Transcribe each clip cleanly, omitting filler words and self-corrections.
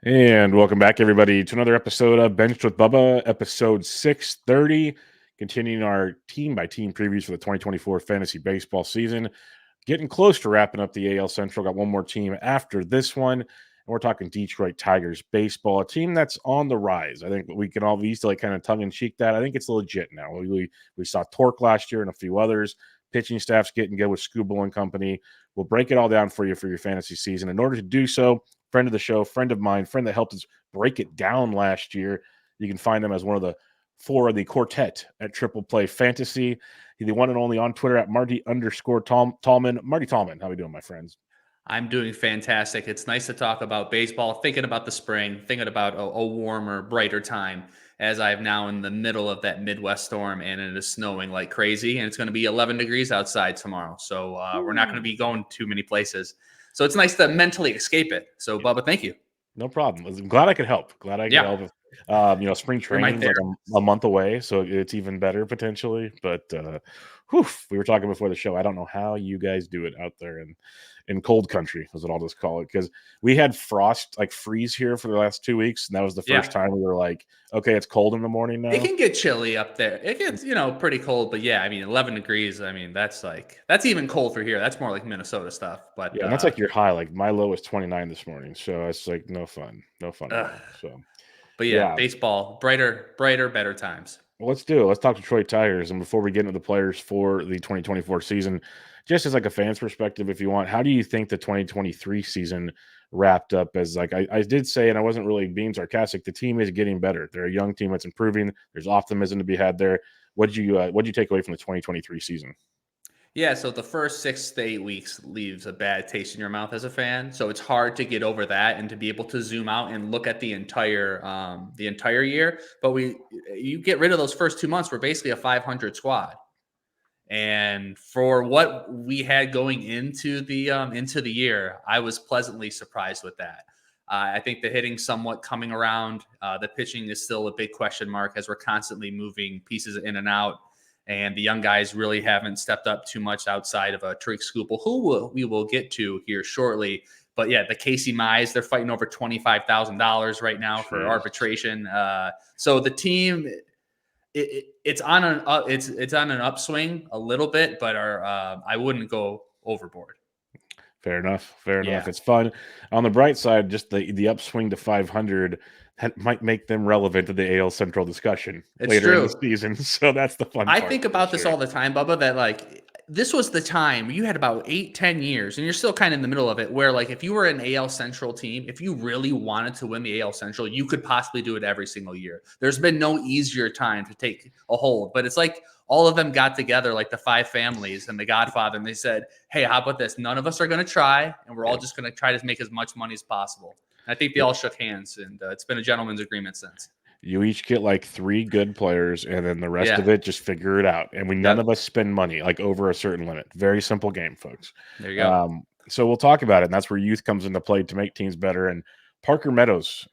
And welcome back, everybody, to another episode of Benched with Bubba, episode 630, continuing our team-by-team previews for the 2024 fantasy baseball season. Getting close to wrapping up the AL Central. Got one more team after this one, and we're talking Detroit Tigers baseball, a team that's on the rise. I think we used to like kind of tongue-in-cheek that. I think it's legit now. We saw Torque last year and a few others. Pitching staff's getting good with Skubal and company. We'll break it all down for you for your fantasy season. In order to do so, friend of the show, friend of mine, friend that helped us break it down last year. You can find him as one of the four of the quartet at Triple Play Fantasy. He's the one and only on Twitter at Marty_Tallman. Marty Tallman, how are we doing, my friends? I'm doing fantastic. It's nice to talk about baseball, thinking about the spring, thinking about a warmer, brighter time, as I'm now in the middle of that Midwest storm and it is snowing like crazy. And it's going to be 11 degrees outside tomorrow. So we're not going to be going too many places. So it's nice to mentally escape it. So, Bubba, thank you. No problem. I'm glad I could help. Help. Spring training is like a month away, so it's even better potentially. But we were talking before the show. I don't know how you guys do it out there in cold country, is what I'll just call it, because we had frost, like freeze here for the last 2 weeks, and that was the first time we were like, okay, it's cold in the morning now. It can get chilly up there. It gets, pretty cold, but yeah, I mean, 11 degrees. I mean, that's even cold for here. That's more like Minnesota stuff. But yeah, and that's like your high. Like my low was 29 this morning, so it's like no fun at all. So, but yeah, baseball, brighter, better times. Well, let's do it. Let's talk Detroit Tigers. And before we get into the players for the 2024 season, just as like a fan's perspective, if you want, how do you think the 2023 season wrapped up? As like I did say, and I wasn't really being sarcastic, the team is getting better. They're a young team that's improving. There's optimism to be had there. What'd you take away from the 2023 season? Yeah, so the first 6 to 8 weeks leaves a bad taste in your mouth as a fan. So it's hard to get over that and to be able to zoom out and look at the entire year. But you get rid of those first 2 months, we're basically a 500 squad. And for what we had going into the year, I was pleasantly surprised with that. I think the hitting somewhat coming around. The pitching is still a big question mark as we're constantly moving pieces in and out. And the young guys really haven't stepped up too much outside of a Tarik Skubal, who we will get to here shortly. But yeah, the Casey Mize, they're fighting over $25,000 right now for arbitration. So the team, it's on an upswing a little bit, but I wouldn't go overboard. Fair enough. It's fun. On the bright side, just the upswing to 500 might make them relevant to the AL Central discussion later in the season. So that's the fun part. I think about this all the time, Bubba, that like this was the time you had about 8-10 years, and you're still kind of in the middle of it, where like if you were an AL Central team, if you really wanted to win the AL Central, you could possibly do it every single year. There's been no easier time to take a hold, but it's like all of them got together, like the 5 families and the Godfather, and they said, hey, how about this? None of us are going to try, and we're all just going to try to make as much money as possible. I think they all shook hands, and it's been a gentleman's agreement since. You each get like 3 good players, and then the rest of it, just figure it out. And none of us spend money like over a certain limit. Very simple game, folks. There you go. So we'll talk about it, and that's where youth comes into play to make teams better. And Parker Meadows,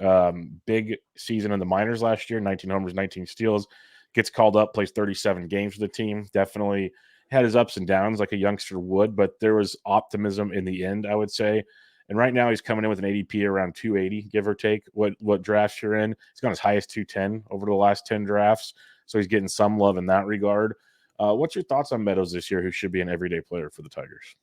big season in the minors last year, 19 homers, 19 steals, gets called up, plays 37 games for the team. Definitely had his ups and downs like a youngster would, but there was optimism in the end, I would say. And right now he's coming in with an ADP around 280, give or take what drafts you're in. He's gone as high as 210 over the last 10 drafts. So he's getting some love in that regard. What's your thoughts on Meadows this year, who should be an everyday player for the Tigers?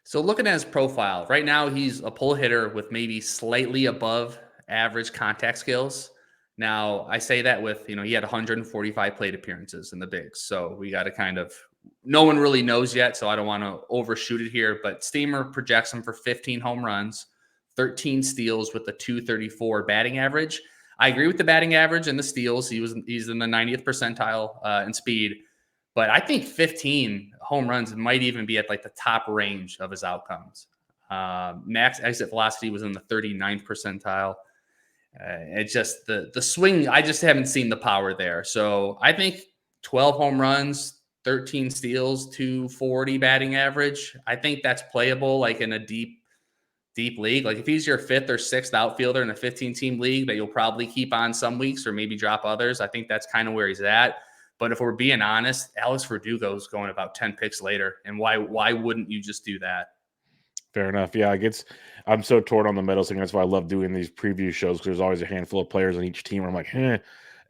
So looking at his profile, right now he's a pull hitter with maybe slightly above average contact skills. Now, I say that with, he had 145 plate appearances in the bigs. So we got to kind of, no one really knows yet, so I don't want to overshoot it here. But Steamer projects him for 15 home runs, 13 steals with a 234 batting average. I agree with the batting average and the steals. He's in the 90th percentile in speed. But I think 15 home runs might even be at like the top range of his outcomes. Max exit velocity was in the 39th percentile. It's just the swing. I just haven't seen the power there. So I think 12 home runs, 13 steals, 240 batting average. I think that's playable like in a deep league. Like if he's your 5th or 6th outfielder in a 15-team league that you'll probably keep on some weeks or maybe drop others, I think that's kind of where he's at. But if we're being honest, Alex Verdugo's going about 10 picks later. And why wouldn't you just do that? Fair enough. Yeah, I'm so torn on the Meadows thing. That's why I love doing these preview shows because there's always a handful of players on each team where I'm like, eh.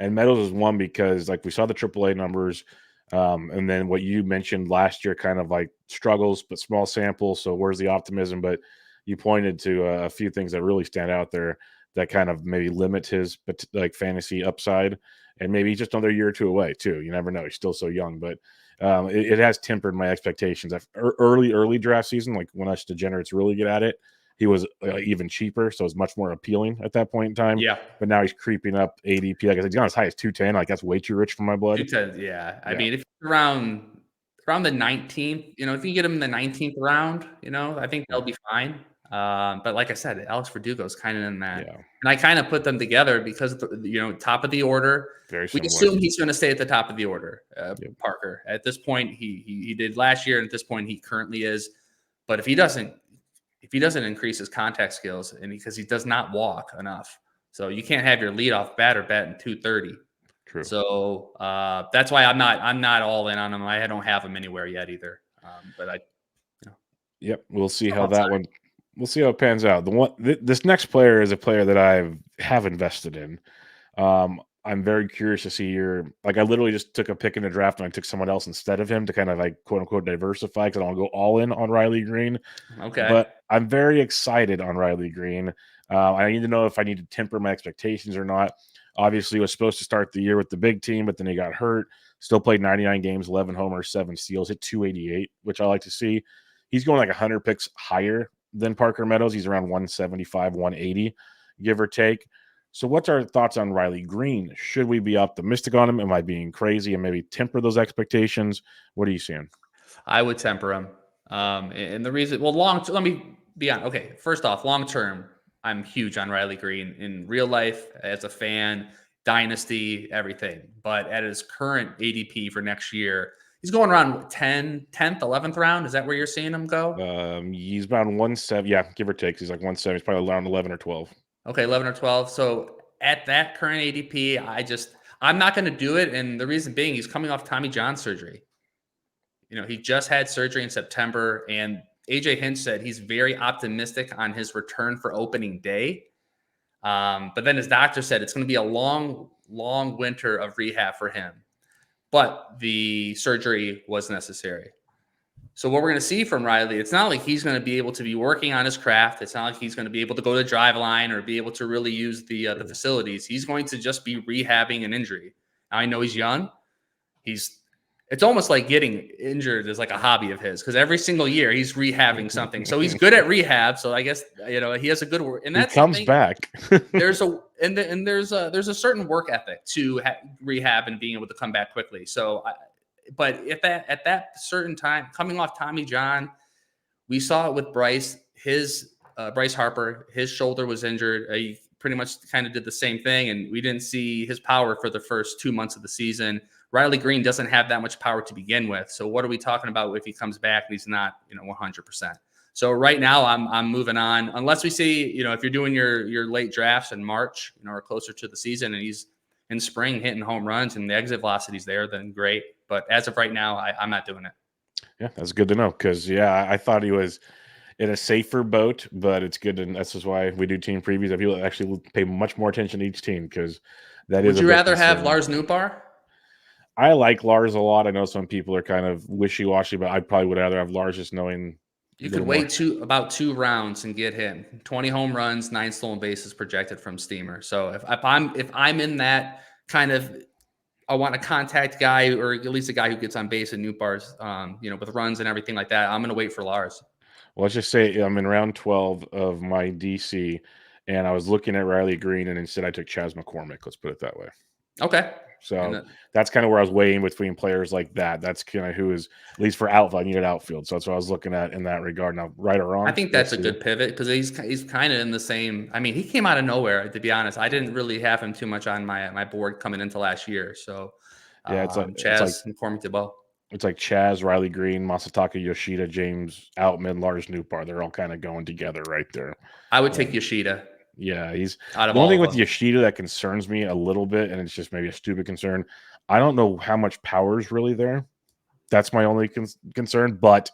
And Meadows is one because like we saw the AAA numbers, and then what you mentioned last year, kind of like struggles but small sample. So where's the optimism? But you pointed to a few things that really stand out there that kind of maybe limit his like fantasy upside, and maybe just another year or two away too. You never know. He's still so young, but it has tempered my expectations. Early draft season, like when us degenerates really get at it, he was even cheaper, so it's much more appealing at that point in time. Yeah. But now he's creeping up ADP. Like I said, he's gone as high as 210. Like that's way too rich for my blood. 210, yeah. I mean, if you're around the 19th, if you get him in the 19th round, I think they'll be fine. But like I said, Alex Verdugo is kind of in that. Yeah. And I kind of put them together because, top of the order. Very We similar. assume he's going to stay at the top of the order, Parker. At this point, he did last year, and at this point, he currently is. But if he doesn't increase his contact skills, and because he does not walk enough, so you can't have your leadoff batter batting 230. True. So that's why I'm not all in on him. I don't have him anywhere yet either. But Yep, we'll see how that one. We'll see how it pans out. This next player is a player that I have invested in. I'm very curious to see I literally just took a pick in the draft and I took someone else instead of him to kind of like quote unquote diversify because I don't want to go all in on Riley Greene. Okay. But I'm very excited on Riley Greene. I need to know if I need to temper my expectations or not. Obviously, he was supposed to start the year with the big team, but then he got hurt. Still played 99 games, 11 homers, 7 steals, hit 288, which I like to see. He's going like 100 picks higher than Parker Meadows. He's around 175, 180, give or take. So what's our thoughts on Riley Greene? Should we be optimistic on him? Am I being crazy and maybe temper those expectations? What are you seeing? I would temper him. And the reason, let me be on. Okay, first off, long term, I'm huge on Riley Greene in real life, as a fan, dynasty, everything. But at his current ADP for next year, he's going around 10th, 11th round. Is that where you're seeing him go? He's about 170. Yeah, give or take. He's like 170. He's probably around 11 or 12. Okay, 11 or 12. So at that current ADP, I'm not going to do it. And the reason being, he's coming off Tommy John surgery. He just had surgery in September, and AJ Hinch said he's very optimistic on his return for opening day. But then his doctor said it's going to be a long, long winter of rehab for him. But the surgery was necessary. So what we're going to see from Riley, it's not like he's going to be able to be working on his craft. It's not like he's going to be able to go to drive line or be able to really use the facilities. He's going to just be rehabbing an injury. Now, I know he's young. It's almost like getting injured is like a hobby of his because every single year he's rehabbing something. So he's good at rehab. So I guess he has a good work, and that's he comes back. there's a certain work ethic to rehab and being able to come back quickly. So, but at that certain time, coming off Tommy John, we saw it with Bryce. Bryce Harper, his shoulder was injured. He pretty much kind of did the same thing, and we didn't see his power for the first 2 months of the season. Riley Greene doesn't have that much power to begin with. So what are we talking about if he comes back and he's not, 100%? So right now I'm moving on unless we see, if you're doing your late drafts in March, or closer to the season and he's in spring hitting home runs and the exit velocity's there, then great. But as of right now, I'm not doing it. Yeah, that's good to know because, I thought he was in a safer boat, but it's good. And that's just why we do team previews. That people actually pay much more attention to each team because that is. Would you rather have Lars Nootbaar? I like Lars a lot. I know some people are kind of wishy-washy, but I probably would rather have Lars just knowing. You could wait about 2 rounds and get him 20 home runs, 9 stolen bases projected from Steamer. So if I'm in that kind of, I want a contact guy or at least a guy who gets on base in Nootbaar's, with runs and everything like that, I'm going to wait for Lars. Well, let's just say I'm in round 12 of my DC, and I was looking at Riley Greene, and instead I took Chas McCormick. Let's put it that way. Okay. So that's kind of where I was weighing between players like that. That's kind of who is, at least for outfield, I needed outfield. So that's what I was looking at in that regard. Now, right or wrong? I think that's a good pivot because he's kind of in the same. I mean, he came out of nowhere, to be honest. I didn't really have him too much on my board coming into last year. So yeah, it's like Chas McCormick DeBow. It's like Chas, Riley Greene, Masataka Yoshida, James Outman, Lars Nootbaar. They're all kind of going together right there. I would take Yoshida. Yeah, he's the only thing with Yoshida that concerns me a little bit, and it's just maybe a stupid concern. I don't know how much power is really there. That's my only concern. But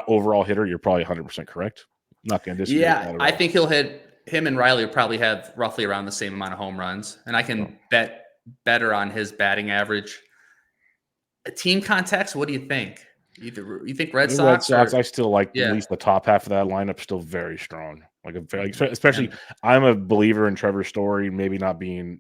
overall hitter, you're probably 100% correct. I'm not going to disagree with that at all. I think him and Riley will probably have roughly around the same amount of home runs, and I can bet better on his batting average. A team context, what do you think? You think Red Sox? I still like at least the top half of that lineup still very strong. Especially, I'm a believer in Trevor Story, maybe not being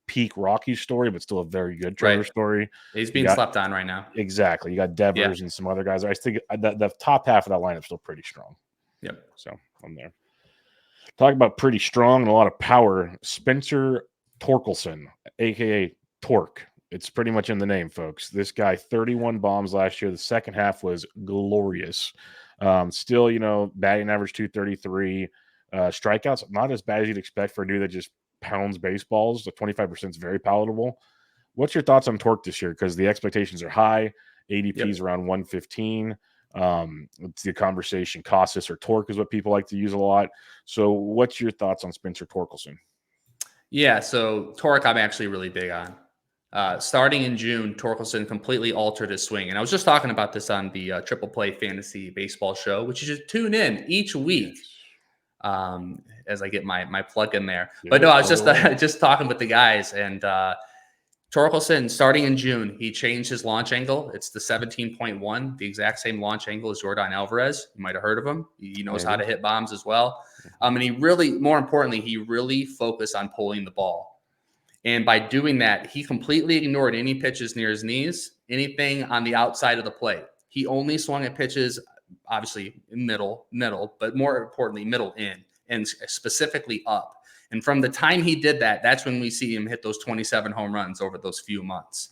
peak Rocky Story, but still a very good Trevor Story. He's being slept on right now. Exactly. You got Devers and some other guys. I think the top half of that lineup is still pretty strong. Yep. So I'm there. Talk about pretty strong and a lot of power. Spencer Torkelson, aka Torque. It's pretty much in the name, folks. This guy, 31 bombs last year. The second half was glorious. Still, batting average 233. Strikeouts, not as bad as you'd expect for a dude that just pounds baseballs. The 25% is very palatable. What's your thoughts on Torque this year? Because the expectations are high. ADP is around 115. It's the conversation. Casas or Torque is what people like to use a lot. So what's your thoughts on Spencer Torkelson? Yeah, so Torque I'm actually really big on. Starting in June, Torkelson completely altered his swing. And I was just talking about this on the Triple Play Fantasy Baseball Show, which you should tune in each week as I get my plug in there. But no, I was just talking with the guys. And Torkelson, starting in June, he changed his launch angle. It's the 17.1, the exact same launch angle as Jordan Alvarez. You might have heard of him. He knows how to hit bombs as well. And he really, more importantly, he really focused on pulling the ball. And by doing that, he completely ignored any pitches near his knees, anything on the outside of the plate. He only swung at pitches, obviously middle, but more importantly, middle in, and specifically up. And from the time he did that, that's when we see him hit those 27 home runs over those few months.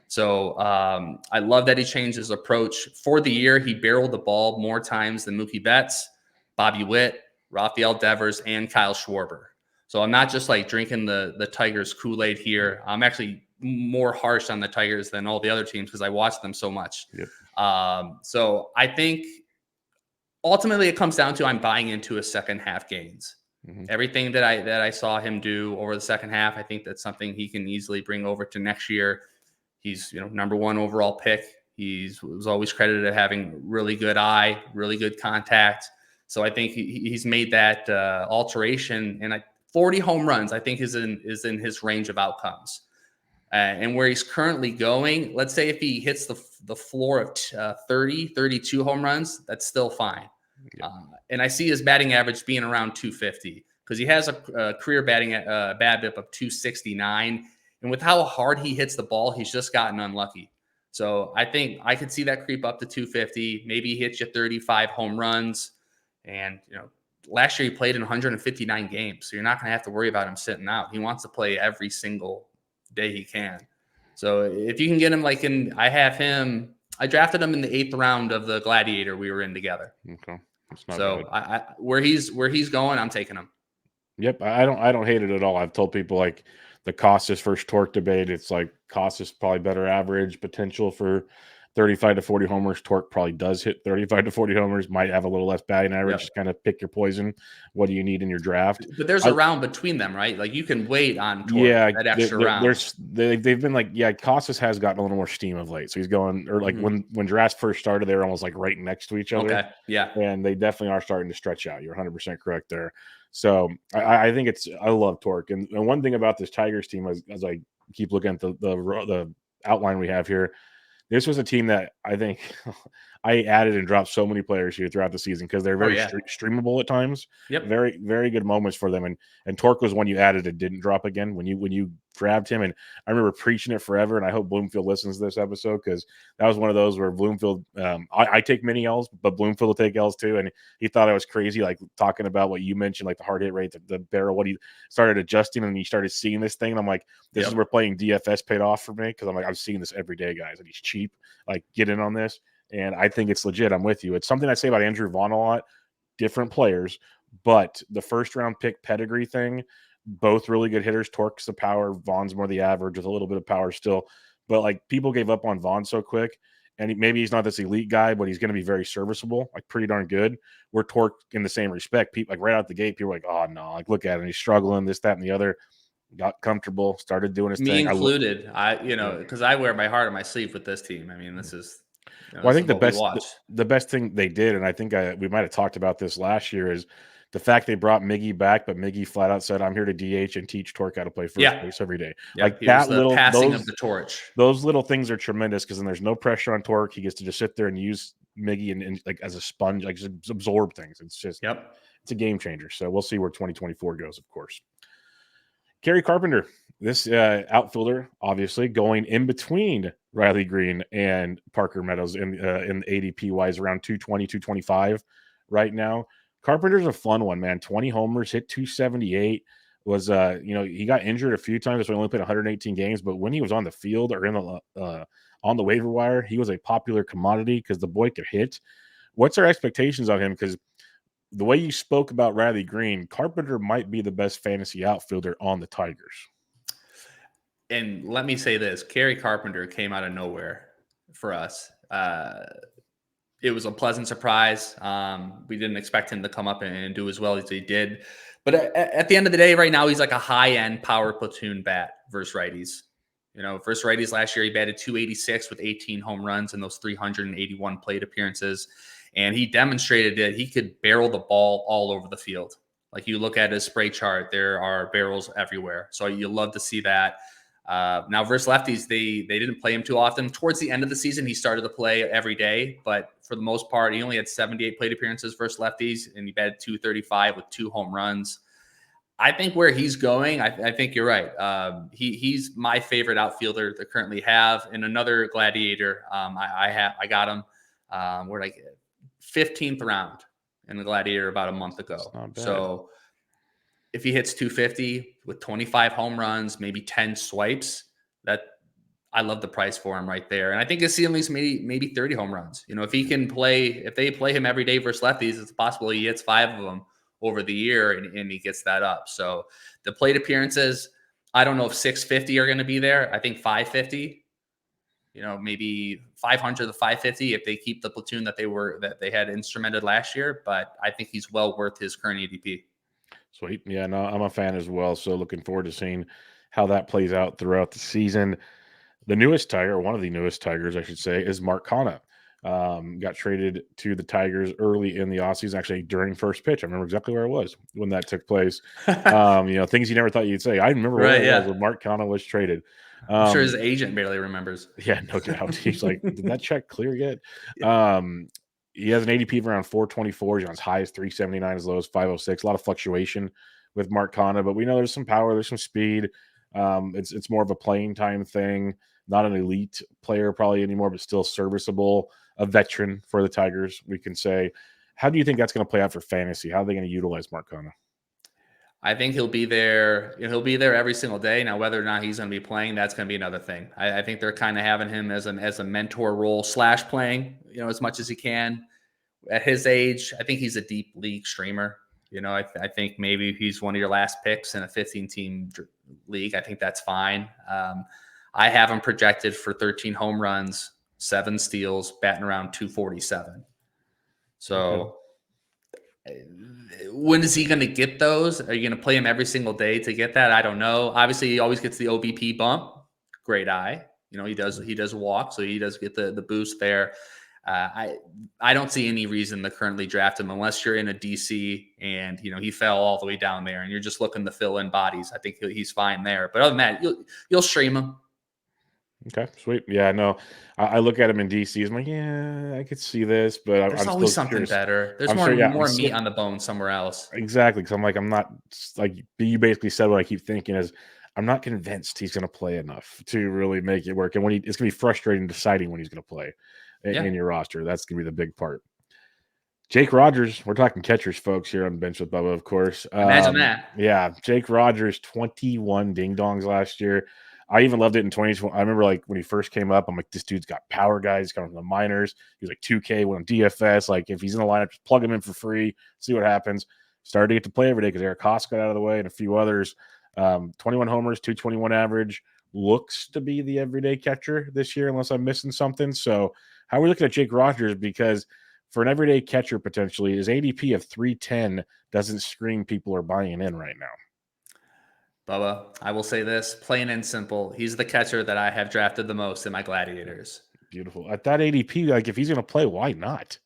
So I love that he changed his approach. For the year, he barreled the ball more times than Mookie Betts, Bobby Witt, Rafael Devers, and Kyle Schwarber. So I'm not just like drinking the Tigers Kool-Aid here. I'm actually more harsh on the Tigers than all the other teams because I watch them so much. Yep. So I think ultimately it comes down to I'm buying into his second half gains. Mm-hmm. Everything that I saw him do over the second half, I think that's something he can easily bring over to next year. He's number one overall pick. He was always credited at having really good eye, really good contact. So I think he's made that alteration, and 40 home runs, I think, is in his range of outcomes. And where he's currently going, let's say if he hits the floor of 30, 32 home runs, that's still fine. Yeah. And I see his batting average being around 250 because he has a career BABIP of 269. And with how hard he hits the ball, he's just gotten unlucky. So I think I could see that creep up to 250. Maybe he hits you 35 home runs. And, last year he played in 159 games, so you're not going to have to worry about him sitting out. He wants to play every single day he can. So if you can get him I drafted him in the 8th round of the Gladiator we were in together. Okay. Where he's going, I'm taking him. Yep. I don't hate it at all. I've told people like the Casas versus Torque debate. It's like Casas probably better average potential for 35 to 40 homers. Torque probably does hit 35 to 40 homers, might have a little less batting average. Yep. Just kind of pick your poison. What do you need in your draft? But there's a round between them, right? Like you can wait on Torque that extra round. They've been like, Casas has gotten a little more steam of late. So he's going, or like when drafts first started, they were almost like right next to each other. Okay. Yeah. And they definitely are starting to stretch out. You're 100% correct there. So I think I love Torque. And one thing about this Tigers team, as I keep looking at the outline we have here, this was a team that I think I added and dropped so many players here throughout the season because they're very streamable at times. Yep. Very, very good moments for them. And Torque was one you added and didn't drop again when you grabbed him. And I remember preaching it forever. And I hope Bloomfield listens to this episode because that was one of those where Bloomfield, I take many L's, but Bloomfield will take L's too. And he thought I was crazy, like talking about what you mentioned, like the hard hit rate, the barrel, what he started adjusting and he started seeing this thing. And I'm like, this is where playing DFS paid off for me because I'm like, I'm seeing this every day, guys. And he's cheap. Like, get in on this. And I think it's legit. I'm with you. It's something I say about Andrew Vaughn a lot. Different players, but the first round pick pedigree thing, both really good hitters. Torque's the power. Vaughn's more the average with a little bit of power still. But like people gave up on Vaughn so quick. And maybe he's not this elite guy, but he's going to be very serviceable, like pretty darn good. We're Torque in the same respect. People like right out the gate, people are like, oh no, like look at him. He's struggling, this, that, and the other. Got comfortable, started doing his thing. Me included. Because I wear my heart on my sleeve with this team. I mean, this is Well, I This think is what we watch. the best thing they did, and I think we might have talked about this last year, is the fact they brought Miggy back, but Miggy flat out said, "I'm here to DH and teach Tork how to play first Yeah. base every day." Yep. Like Here's that the little passing of the torch. those little things are tremendous because then there's no pressure on Tork. He gets to just sit there and use Miggy and like as a sponge, like just absorb things. Yep. It's a game changer. So we'll see where 2024 goes, of course. Kerry Carpenter, this outfielder, obviously going in between Riley Greene and Parker Meadows in ADP wise, around 220, 225 right now. Carpenter's a fun one, man. 20 homers, hit 278. Was he got injured a few times, so he only played 118 games. But when he was on the field or in the on the waiver wire, he was a popular commodity because the boy could hit. What's our expectations on him? Because the way you spoke about Riley Greene, Carpenter might be the best fantasy outfielder on the Tigers. And let me say this, Kerry Carpenter came out of nowhere for us. It was a pleasant surprise. We didn't expect him to come up and do as well as he did. But at the end of the day, right now, he's like a high-end power platoon bat versus righties. Versus righties last year, he batted 286 with 18 home runs in those 381 plate appearances. And he demonstrated that he could barrel the ball all over the field. Like you look at his spray chart, there are barrels everywhere. So you love to see that. Now versus lefties, they didn't play him too often. Towards the end of the season, he started to play every day, but for the most part, he only had 78 plate appearances versus lefties, and he batted 235 with 2 home runs. I think where he's going, I think you're right. He's my favorite outfielder they currently have. And another Gladiator, I got him. We're like 15th round in the Gladiator about a month ago. So if he hits 250 with 25 home runs, maybe 10 swipes, that I love the price for him right there. And I think his ceiling is maybe 30 home runs. If they play him every day versus lefties, it's possible he hits 5 of them over the year and he gets that up. So the plate appearances, I don't know if 650 are going to be there. I think 550, maybe 500 to 550 if they keep the platoon that they had instrumented last year. But I think he's well worth his current ADP. Sweet. Yeah, no, I'm a fan as well. So looking forward to seeing how that plays out throughout the season. The newest Tiger, or one of the newest Tigers, I should say, is Mark Canha. Got traded to the Tigers early in the offseason, actually during first pitch. I remember exactly where I was when that took place. Things you never thought you'd say. I remember where I was when Mark Canha was traded. I'm sure his agent barely remembers. Yeah, no doubt. He's like, did that check clear yet? He has an ADP of around 424. He's on as high as 379, as low as 506. A lot of fluctuation with Mark Canha, but we know there's some power, there's some speed. It's more of a playing time thing. Not an elite player probably anymore, but still serviceable. A veteran for the Tigers, we can say. How do you think that's going to play out for fantasy? How are they going to utilize Mark Canha? I think he'll be there. He'll be there every single day. Now, whether or not he's going to be playing, that's going to be another thing. I think they're kind of having him as a mentor role / playing, as much as he can. At his age, I think he's a deep league streamer. I think maybe he's one of your last picks in a 15-team league. I think that's fine. I have him projected for 13 home runs, 7 steals, batting around 247. So when is he going to get those? Are you going to play him every single day to get that? I don't know. Obviously, he always gets the OBP bump. Great eye. He does walk, so he does get the boost there. I don't see any reason to currently draft him unless you're in a DC and he fell all the way down there and you're just looking to fill in bodies. I think he's fine there. But other than that, you'll stream him. Okay, sweet. Yeah, no, I look at him in DC. I'm like, yeah, I could see this, but There's I'm always still something curious. better. There's I'm more sure, yeah, more meat on the bone somewhere else. Exactly, because I'm like, I'm not like you basically said. What I keep thinking is, I'm not convinced he's going to play enough to really make it work. And it's going to be frustrating deciding when he's going to play in your roster. That's going to be the big part. Jake Rogers, we're talking catchers, folks, here on Bench with Bubba, of course. Imagine that. Yeah, Jake Rogers, 21 ding-dongs last year. I even loved it in 2020. I remember like when he first came up, I'm like, this dude's got power guys coming from the minors. He was like 2K, went on DFS. Like if he's in the lineup, just plug him in for free, see what happens. Started to get to play every day because Eric Haas got out of the way and a few others. 21 homers, 221 average. Looks to be the everyday catcher this year, unless I'm missing something. So how are we looking at Jake Rogers? Because for an everyday catcher, potentially, his ADP of 310 doesn't scream people are buying in right now. Bubba, I will say this, plain and simple. He's the catcher that I have drafted the most in my Gladiators. Beautiful. At that ADP, like if he's going to play, why not?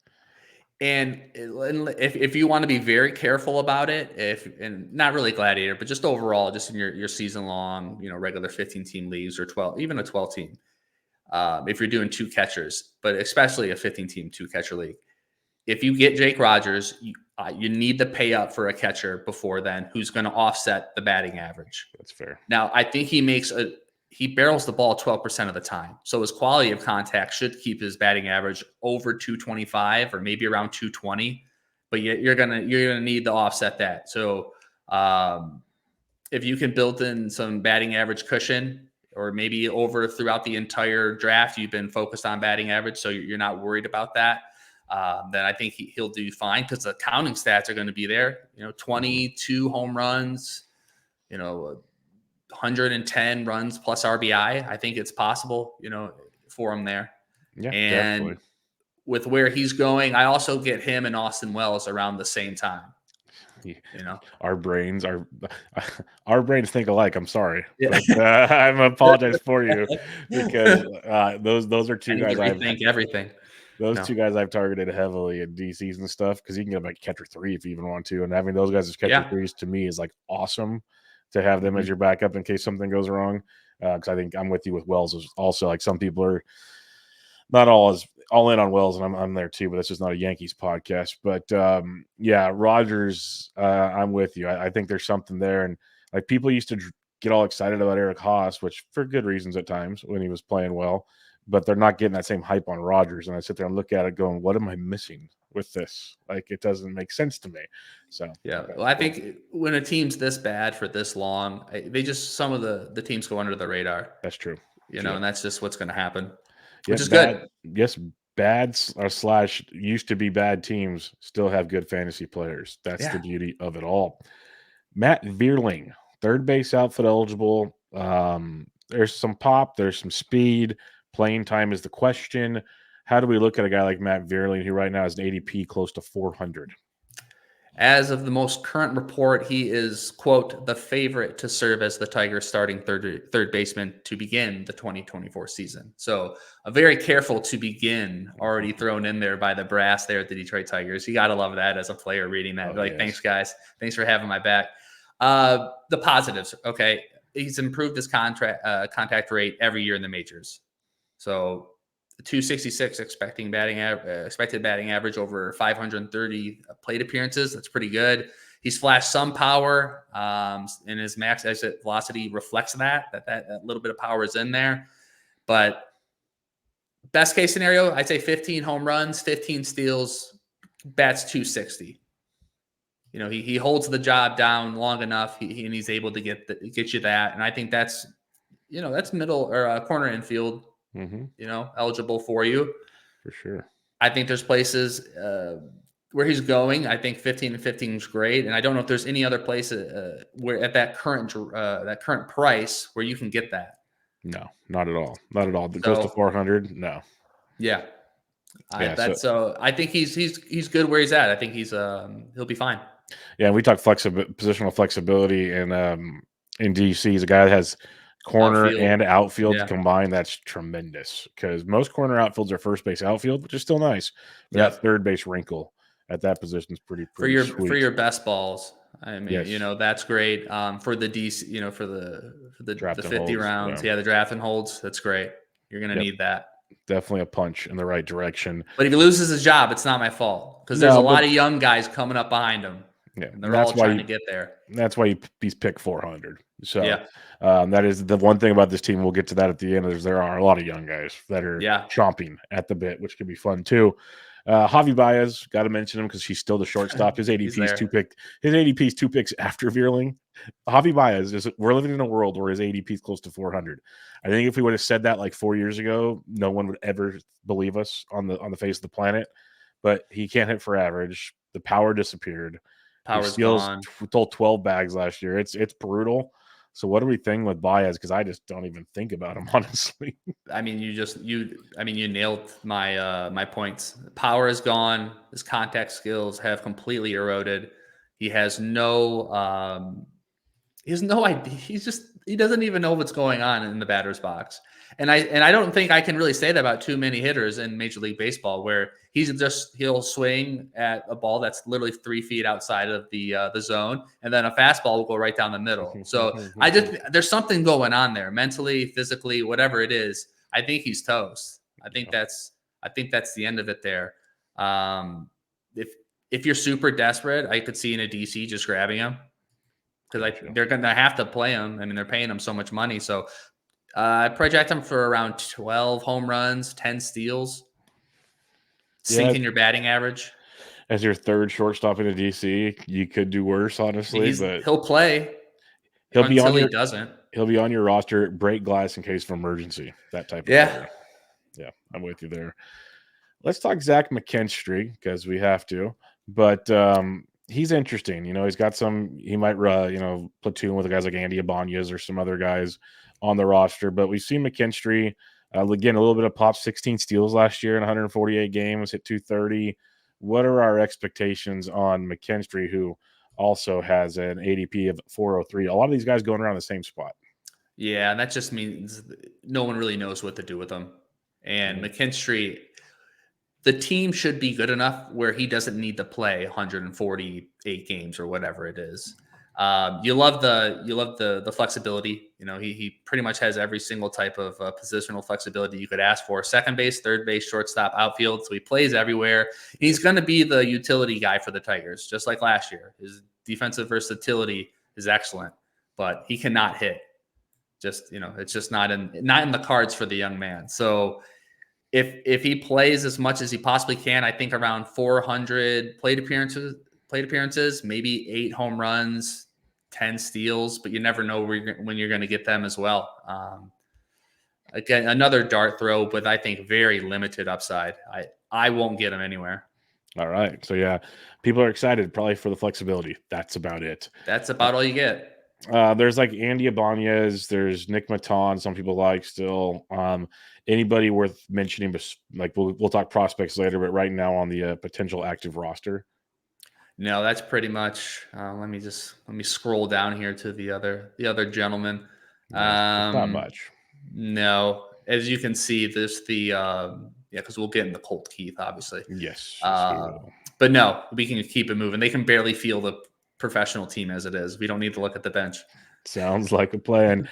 And if you want to be very careful about it, and not really Gladiator, but just overall, just in your season long, regular 15 team leagues or 12, even a 12 team, if you're doing 2 catchers, but especially a 15 team 2 catcher league, if you get Jake Rogers, you need to pay up for a catcher before then who's going to offset the batting average. That's fair. Now, I think he barrels the ball 12% of the time. So his quality of contact should keep his batting average over 225 or maybe around 220. But you're gonna need to offset that. So if you can build in some batting average cushion, or maybe over throughout the entire draft, you've been focused on batting average, so you're not worried about that. Then I think he'll do fine because the counting stats are going to be there. 22 home runs, 110 runs plus RBI. I think it's possible, for him there. Yeah, and definitely. With where he's going, I also get him and Austin Wells around the same time. Our brains think alike. I'm sorry, Yeah. but I'm apologize for you because those are 2 guys I've think everything. Those 2 guys I've targeted heavily in DCs and stuff because you can get them like catcher 3 if you even want to, and having those guys as catcher 3s to me is like awesome to have them as your backup in case something goes wrong. Because I think I'm with you with Wells is also like some people are not all in on Wells, and I'm there too, but this is not a Yankees podcast. But yeah, Rogers, I'm with you. I think there's something there, and like people used to get all excited about Eric Haas, which for good reasons at times when he was playing well, but they're not getting that same hype on Rogers. And I sit there and look at it going, what am I missing with this? Like, it doesn't make sense to me. So, yeah. Well, I think when a team's this bad for this long, some of the teams go under the radar. That's true. And that's just what's going to happen, which is good. Yes. Bad / used to be bad teams still have good fantasy players. That's the beauty of it all. Matt Vierling, third base outfield eligible. There's some pop, there's some speed. Playing time is the question. How do we look at a guy like Matt Vierling, who right now has an ADP close to 400? As of the most current report, he is, quote, the favorite to serve as the Tigers' starting third baseman to begin the 2024 season. So a very careful to begin already thrown in there by the brass there at the Detroit Tigers. You got to love that as a player reading that. Thanks, guys. Thanks for having my back. The positives, okay. He's improved his contact rate every year in the majors. So 266 expected batting average over 530 plate appearances. That's pretty good. He's flashed some power, and his max exit velocity reflects that little bit of power is in there. But best case scenario, I'd say 15 home runs, 15 steals, bats 260. He holds the job down long enough, and he's able to get you that. And I think that's middle or corner infield. Eligible for you. For sure. I think there's places where he's going. I think 15 and 15 is great. And I don't know if there's any other place where at that current price where you can get that. No, not at all. Not at all. Close to 400. No. Yeah. So I think he's good where he's at. I think he'll be fine. Yeah. We talk positional flexibility and in DC, he's a guy that has corner and outfield combined. That's tremendous because most corner outfields are first base outfield, which is still nice. But that third base wrinkle at that position is pretty for sweet. your best balls. I mean, that's great. For the DC, for the 50 holds, rounds, the draft and holds, that's great. You're gonna need that. Definitely a punch in the right direction. But if he loses his job, it's not my fault because there's a lot of young guys coming up behind him. Yeah, and they're all trying to get there. That's why he's picked 400. So that is the one thing about this team. We'll get to that at the end. There are a lot of young guys that are chomping at the bit, which could be fun too. Javi Baez, got to mention him because he's still the shortstop. His ADP is 2 picks. His ADP is 2 picks after Vierling. Javi Baez we're living in a world where his ADP is close to 400. I think if we would have said that like 4 years ago, no one would ever believe us on the face of the planet. But he can't hit for average. The power disappeared. Power's gone. Stole 12 bags last year. It's brutal. So what do we think with Baez? Because I just don't even think about him, honestly. I mean, you nailed my points. Power is gone. His contact skills have completely eroded. He has no He has no idea. He doesn't even know what's going on in the batter's box. And I don't think I can really say that about too many hitters in Major League Baseball, where he'll swing at a ball that's literally 3 feet outside of the zone, and then a fastball will go right down the middle. So there's something going on there, mentally, physically, whatever it is. I think he's toast. I think that's the end of it there. If you're super desperate, I could see in a DC just grabbing him, because they're going to have to play him. I mean, they're paying him so much money. So I project him for around 12 home runs, 10 steals, sinking your batting average. As your third shortstop in a DC, you could do worse, honestly. But he'll play until he doesn't. He'll be on your roster, break glass in case of emergency, that type of player. Yeah, I'm with you there. Let's talk Zach McKinstry, because we have to. But he's interesting. He's got he might, platoon with guys like Andy Ibanez or some other guys on the roster. But we've seen McKinstry, again, a little bit of pop, 16 steals last year in 148 games, hit 230. What are our expectations on McKinstry, who also has an ADP of 403? A lot of these guys going around the same spot. Yeah, and that just means no one really knows what to do with him. And McKinstry, the team should be good enough where he doesn't need to play 148 games or whatever it is. You love the flexibility. He pretty much has every single type of positional flexibility you could ask for: second base, third base, shortstop, outfield. So he plays everywhere. He's going to be the utility guy for the Tigers, just like last year. His defensive versatility is excellent, but he cannot hit. It's just not in the cards for the young man. So if he plays as much as he possibly can, I think around 400 plate appearances, maybe 8 home runs, 10 steals, but you never know when you're going to get them as well. Again, another dart throw, but I think very limited upside. I won't get him anywhere. All right. So, yeah, people are excited probably for the flexibility. That's about it. That's about all you get. There's like Andy Ibanez. There's Nick Maton. Some people like still. Anybody worth mentioning? But like we'll talk prospects later. But right now on the potential active roster. No, that's pretty much. Let me scroll down here to the other gentleman. Not much. No, as you can see, because we'll get into Colt Keith, obviously. Yes. But no, we can keep it moving. They can barely field a professional team as it is. We don't need to look at the bench. Sounds like a plan.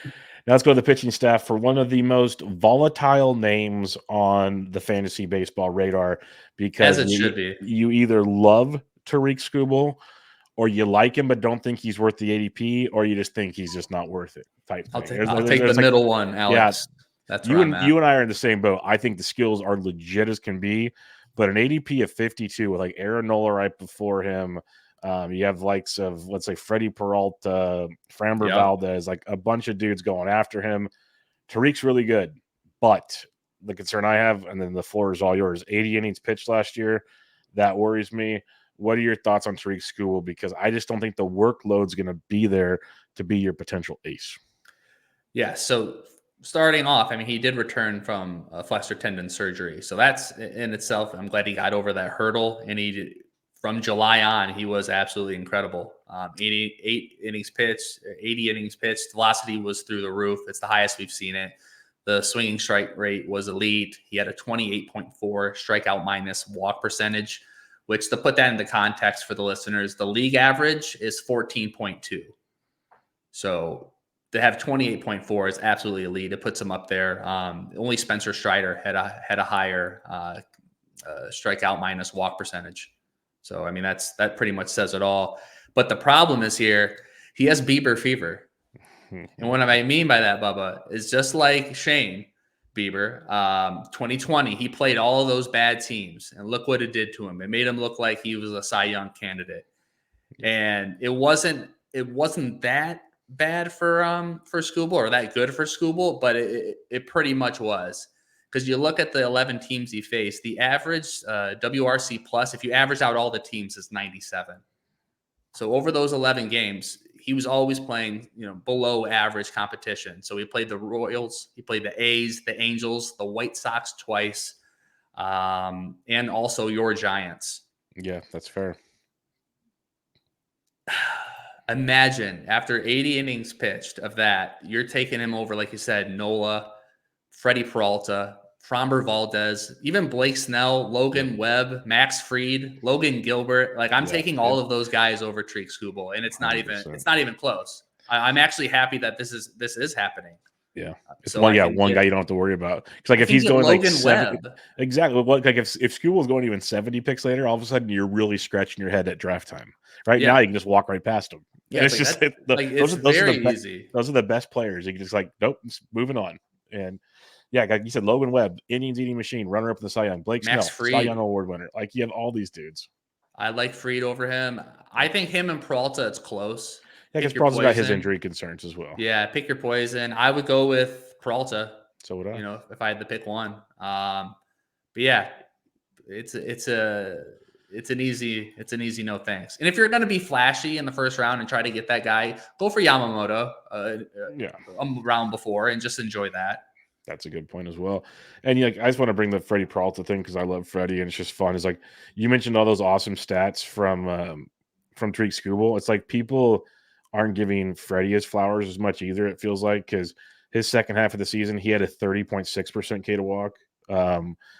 Now let's go to the pitching staff for one of the most volatile names on the fantasy baseball radar, because as it should be. You either love Tarik Skubal, or you like him but don't think he's worth the ADP, or you just think he's just not worth it. Type thing. I'll take the middle one, Alex. Yeah, that's you and I are in the same boat. I think the skills are legit as can be, but an ADP of 52 with like Aaron Nola right before him. You have likes of, let's say, Freddie Peralta, Framber Valdez, like a bunch of dudes going after him. Tarik's really good, but the concern I have, and then the floor is all yours, 80 innings pitched last year. That worries me. What are your thoughts on Tarik Skubal? Because I just don't think the workload's going to be there to be your potential ace. Yeah, so starting off, I mean, he did return from a flexor tendon surgery. So that's in itself, I'm glad he got over that hurdle. And from July on, he was absolutely incredible. 80 innings pitched. Velocity was through the roof. It's the highest we've seen it. The swinging strike rate was elite. He had a 28.4 strikeout minus walk percentage, which, to put that into context for the listeners, the league average is 14.2. So to have 28.4 is absolutely elite. It puts him up there. Only Spencer Strider had a higher strikeout minus walk percentage. So, I mean, that pretty much says it all. But the problem is here, he has Bieber fever. And what I mean by that, Bubba, is just like Shane Bieber, 2020, he played all of those bad teams. And look what it did to him. It made him look like he was a Cy Young candidate. And it wasn't that bad for Skubal, or that good for Skubal, but it pretty much was. Because you look at the 11 teams he faced, the average WRC plus, if you average out all the teams, is 97. So over those 11 games, he was always playing, below average competition. So he played the Royals, he played the A's, the Angels, the White Sox twice, and also your Giants. Yeah, that's fair. Imagine after 80 innings pitched of that, you're taking him over, like you said, Nola, Freddie Peralta, Framber Valdez, even Blake Snell, Logan Webb, Max Fried, Logan Gilbert. Like I'm taking all of those guys over Tarik Skubal, and it's not 100%. even close. I'm actually happy that this is happening. Yeah. It's So one, I can one get, guy you don't have to worry about. Because like I if can he's get going like Logan 70, Webb. exactly. Like if Skubal's going even 70 picks later, all of a sudden you're really scratching your head at draft time. Right now Yeah, you can just walk right past him. yeah. And It's it's like just that. Like it's those are very the easy. those are the best players. You can just like, nope, just moving on. And yeah, like you said, Logan Webb, innings eating machine, runner up in the Cy Young, Blake Max Snell, Cy Young Fried. Award winner. Like you have all these dudes. I like Fried over him. I think him and Peralta, it's close. Yeah, because Pick your Peralta's got his poison. injury concerns as well. Yeah, pick your poison. I would go with Peralta. So would I. You know, if I had to pick one. But yeah, it's an easy no thanks. And if you're going to be flashy in the first round and try to get that guy, go for Yamamoto. Yeah. A round before and just enjoy that. That's a good point as well. And yeah, I just want to bring the Freddie Peralta thing because I love Freddie and it's just fun. It's like you mentioned all those awesome stats from Tarik Skubal. It's like people aren't giving Freddie his flowers as much either. It feels like because his second half of the season he had a 30.6% K to walk, a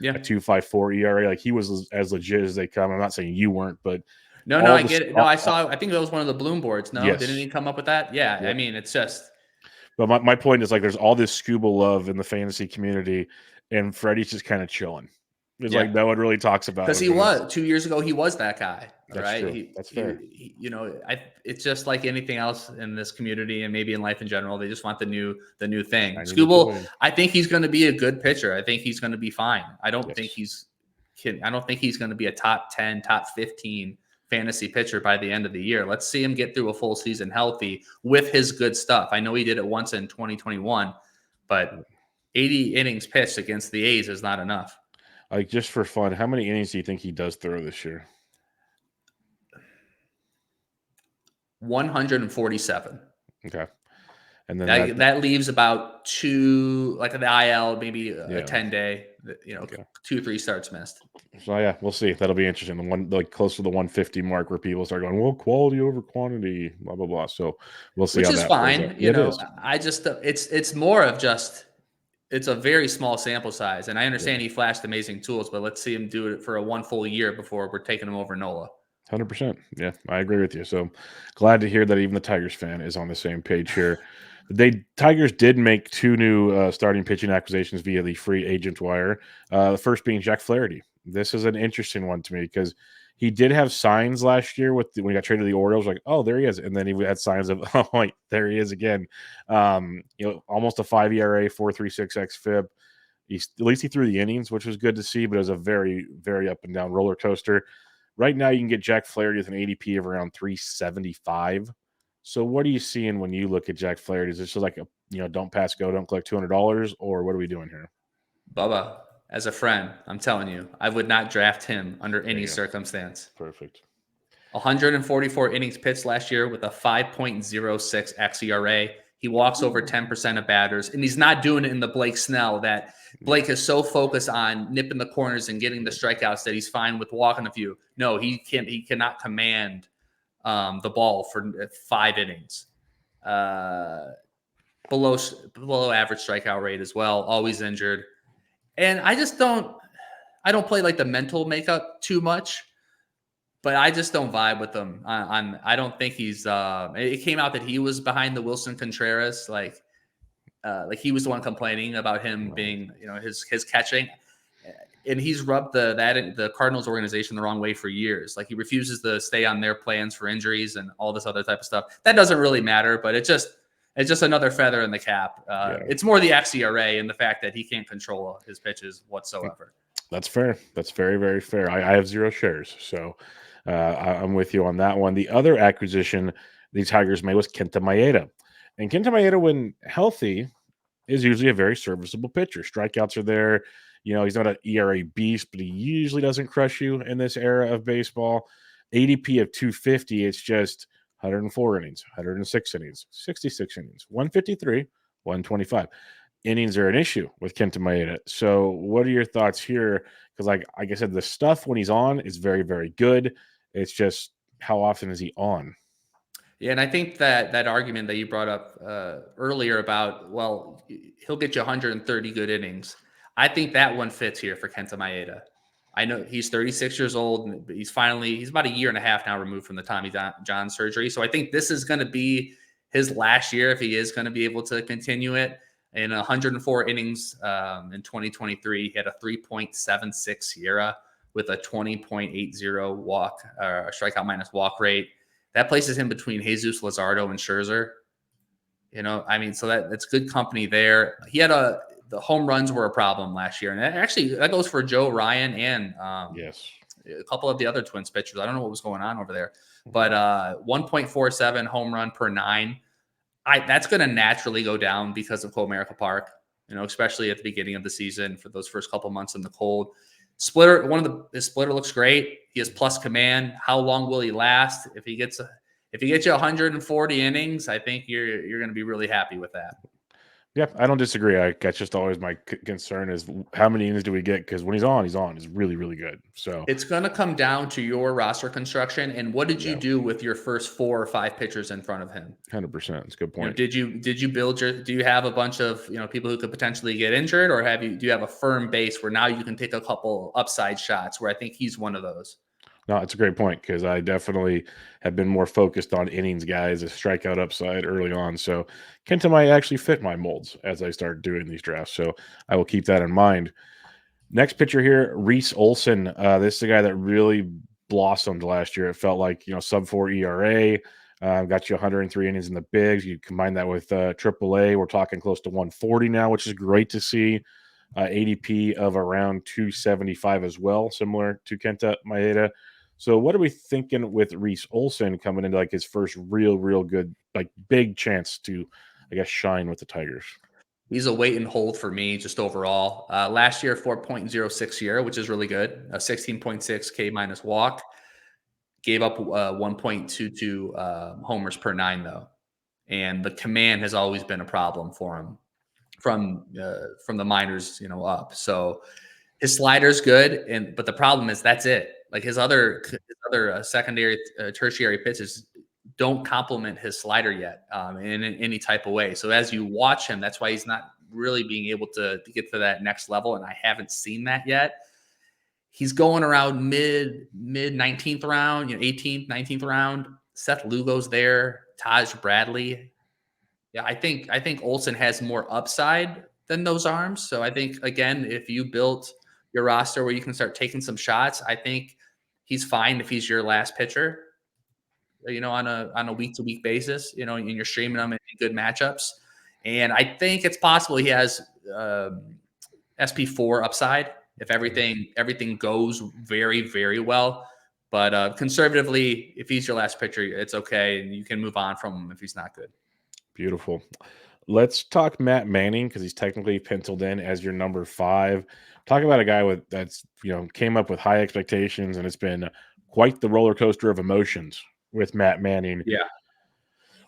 2.54 ERA. Like he was as legit as they come. I'm not saying you weren't, but no, I get it. No, I saw. I think that was one of the Bloom boards. No, yes. Didn't he come up with that? Yeah, Yep. I mean, it's just. But my point is like there's all this Skubal love in the fantasy community, and Freddie's just kind of chilling. It's like no one really talks about because he was 2 years ago. He was that guy. That's right? true. That's fair. It's just like anything else in this community and maybe in life in general. They just want the new thing. Skubal, I think he's going to be a good pitcher. I think he's going to be fine. I don't think he's going to be a top 10, top 15 fantasy pitcher by the end of the year. Let's see him get through a full season healthy with his good stuff. I know he did it once in 2021, but 80 innings pitched against the A's is not enough. Like just for fun, how many innings do you think he does throw this year? 147. Okay. And then that leaves about 2, like the IL, maybe a 10-day, 2-3 starts missed. So yeah, we'll see. That'll be interesting. The one like close to the 150 mark where people start going, well, quality over quantity, blah blah blah. So we'll see. Which how is that fine. You know, I just it's more of just it's a very small sample size, and I understand he flashed amazing tools, but let's see him do it for a 1 full year before we're taking him over Nola. 100%. Yeah, I agree with you. So glad to hear that even the Tigers fan is on the same page here. Tigers did make 2 new starting pitching acquisitions via the free agent wire. The first being Jack Flaherty. This is an interesting one to me because he did have signs last year when he got traded to the Orioles. Like, oh, there he is, and then he had signs of, oh wait, there he is again. Almost a 5 ERA, 4.36 xFIP. At least he threw the innings, which was good to see, but it was a very, very up and down roller coaster. Right now, you can get Jack Flaherty with an ADP of around 375. So, what are you seeing when you look at Jack Flaherty? Is this just like don't pass go, don't collect $200, or what are we doing here? Bubba, as a friend, I'm telling you, I would not draft him under any circumstance. Perfect. 144 innings pitched last year with a 5.06 xERA. He walks over 10% of batters, and he's not doing it in the Blake Snell that Blake is so focused on nipping the corners and getting the strikeouts that he's fine with walking a few. No, he cannot command the ball for 5 innings. Below average strikeout rate as well, always injured. And I don't play like the mental makeup too much, but I just don't vibe with him. I don't think he's. It came out that he was behind the Wilson Contreras, like he was the one complaining about him being, his catching, and he's rubbed the Cardinals organization the wrong way for years. Like he refuses to stay on their plans for injuries and all this other type of stuff. That doesn't really matter, but it's just another feather in the cap. It's more the xERA and the fact that he can't control his pitches whatsoever. That's fair. That's very, very fair. I have 0 shares, so I'm with you on that one. The other acquisition the Tigers made was Kenta Maeda. And Kenta Maeda, when healthy, is usually a very serviceable pitcher. Strikeouts are there. He's not an ERA beast, but he usually doesn't crush you in this era of baseball. ADP of 250, it's just 104 innings, 106 innings, 66 innings, 153, 125. Innings are an issue with Kenta Maeda. So what are your thoughts here? Because like I said, the stuff when he's on is very, very good. It's just how often is he on? Yeah, and I think that argument that you brought up earlier about, well, he'll get you 130 good innings. I think that one fits here for Kenta Maeda. I know he's 36 years old, and he's about a year and a half now removed from the Tommy John surgery. So I think this is going to be his last year if he is going to be able to continue it. In 104 innings in 2023, he had a 3.76 ERA with a 20.80 walk strikeout minus walk rate. That places him between Jesus Luzardo and Scherzer. I mean, so that's good company there. The home runs were a problem last year, and that goes for Joe Ryan and Yes. a couple of the other Twins pitchers. I don't know what was going on over there, but 1.47 home run per 9. That's going to naturally go down because of Comerica Park. Especially at the beginning of the season for those first couple months in the cold. Splitter, his splitter looks great. He has plus command. How long will he last? If he gets you 140 innings, I think you're going to be really happy with that. Yeah, I don't disagree. That's just always my concern is how many innings do we get? Because when he's on. He's really, really good. So it's going to come down to your roster construction and what did you do with your first 4 or 5 pitchers in front of him? 100%. That's a good point. Did you build do you have a bunch of people who could potentially get injured, or do you have a firm base where now you can take a couple upside shots? Where I think he's one of those. No, it's a great point because I definitely have been more focused on innings guys, a strikeout upside early on. So Kenta might actually fit my molds as I start doing these drafts. So I will keep that in mind. Next pitcher here, Reese Olson. This is a guy that really blossomed last year. It felt like, sub 4 ERA, got you 103 innings in the bigs. You combine that with AAA, we're talking close to 140 now, which is great to see. ADP of around 275 as well, similar to Kenta Maeda. So what are we thinking with Reese Olson coming into like his first real good, like big chance to, I guess, shine with the Tigers? He's a wait and hold for me just overall. Last year, 4.06 ERA, which is really good. A 16.6 K minus walk. Gave up 1.22 homers per 9 though, and the command has always been a problem for him from the minors, up. So his slider's good, but the problem is that's it. Like his other secondary, tertiary pitches don't complement his slider yet in any type of way. So as you watch him, that's why he's not really being able to get to that next level, and I haven't seen that yet. He's going around mid 19th round, 18th, 19th round. Seth Lugo's there, Taj Bradley. Yeah, I think Olson has more upside than those arms. So I think, again, if you built your roster where you can start taking some shots, I think he's fine if he's your last pitcher, on a week-to-week basis, and you're streaming them in good matchups. And I think it's possible he has SP4 upside if everything goes very, very well. But conservatively, if he's your last pitcher, it's okay, and you can move on from him if he's not good. Beautiful. Let's talk Matt Manning because he's technically penciled in as your number 5. Talk about a guy that's came up with high expectations, and it's been quite the roller coaster of emotions with Matt Manning. Yeah.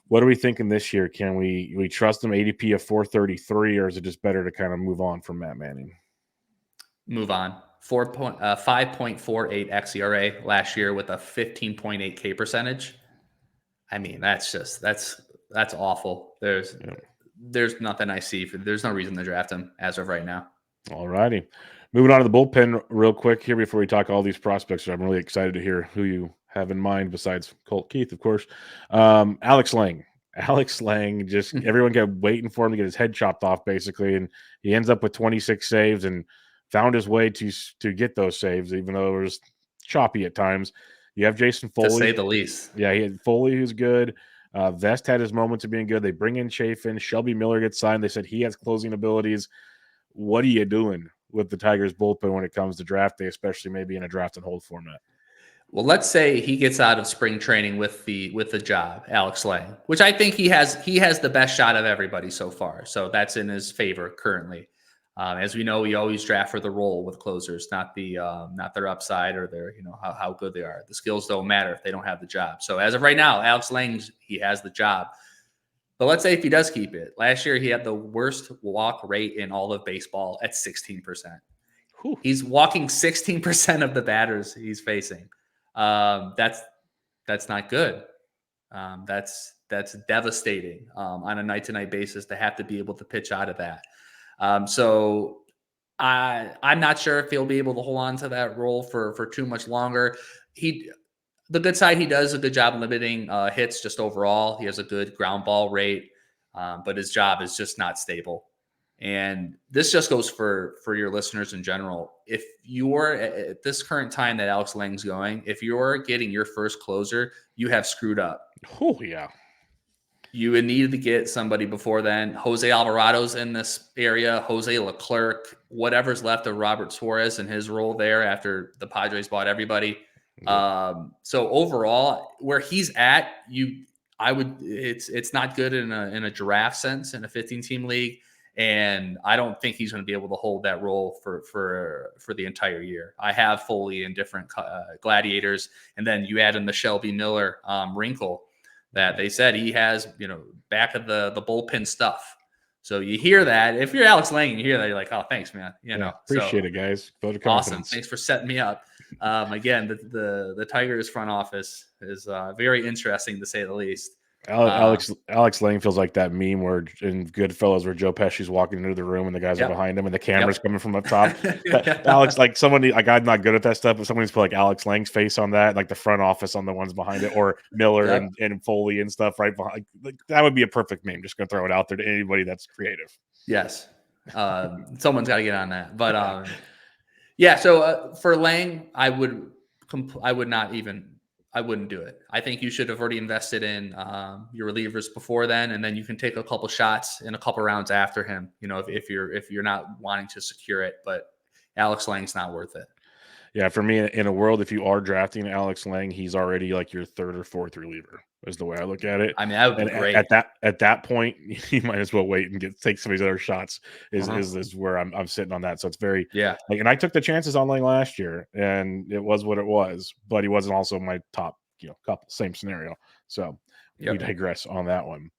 What are we thinking this year? Can we trust him ADP of 433, or is it just better to kind of move on from Matt Manning? Move on. 5.48 xERA last year with a 15.8 K percentage. I mean, that's awful. There's nothing I see. There's no reason to draft him as of right now. All righty. Moving on to the bullpen real quick here before we talk all these prospects. I'm really excited to hear who you have in mind besides Colt Keith, of course. Alex Lang. Alex Lang, just everyone kept waiting for him to get his head chopped off, basically, and he ends up with 26 saves and found his way to get those saves, even though it was choppy at times. You have Jason Foley. To say the least. Yeah, he had Foley, who's good. Vest had his moments of being good. They bring in Chafin. Shelby Miller gets signed. They said he has closing abilities. What are you doing with the Tigers bullpen when it comes to draft day, especially maybe in a draft and hold format? Well, let's say he gets out of spring training with the job, Alex Lang, which I think he has the best shot of everybody so far. So that's in his favor currently. As we know, we always draft for the role with closers, not their upside or their how good they are. The skills don't matter if they don't have the job. So as of right now, Alex Lang, he has the job. But let's say if he does keep it, last year he had the worst walk rate in all of baseball at 16%. He's walking 16% of the batters he's facing. That's not good. That's devastating on a night-to-night basis to have to be able to pitch out of that. So I'm not sure if he'll be able to hold on to that role for too much longer. The good side, he does a good job limiting hits just overall. He has a good ground ball rate, but his job is just not stable. And this just goes for your listeners in general. If you're at this current time that Alex Lang's going, if you're getting your first closer, you have screwed up. Oh, yeah. You would need to get somebody before then. Jose Alvarado's in this area. Jose Leclerc, whatever's left of Robert Suarez and his role there after the Padres bought everybody. So overall, where he's at, it's not good in a draft sense in a 15-team league, and I don't think he's going to be able to hold that role for the entire year. I have Foley in different gladiators, and then you add in the Shelby Miller wrinkle that they said he has, back of the bullpen stuff. So you hear that. If you're Alex Lang, you hear that, you're like, oh, thanks, man. Appreciate it, guys. Vote of awesome. confidence. Thanks for setting me up. Again, the Tigers front office is very interesting to say the least. Alex Lang feels like that meme where in Goodfellas where Joe Pesci's walking into the room and the guys are behind him and the camera's coming from up top. Alex, like I'm not good at that stuff, but someone needs to put like Alex Lang's face on that, like the front office on the ones behind it, or Miller and Foley and stuff right behind. Like, that would be a perfect meme. Just gonna throw it out there to anybody that's creative. Yes, someone's got to get on that. But so for Lang, I wouldn't do it. I think you should have already invested in your relievers before then, and then you can take a couple shots in a couple rounds after him. If you're not wanting to secure it, but Alex Lang's not worth it. Yeah, for me, in a world, if you are drafting Alex Lang, he's already like your third or fourth reliever, is the way I look at it. I mean, that would be great. At that point, you might as well wait and take some of these other shots. Is where I'm sitting on that. So it's very and I took the chances on Lang last year, and it was what it was. But he wasn't also my top, couple. Same scenario. So we digress on that one.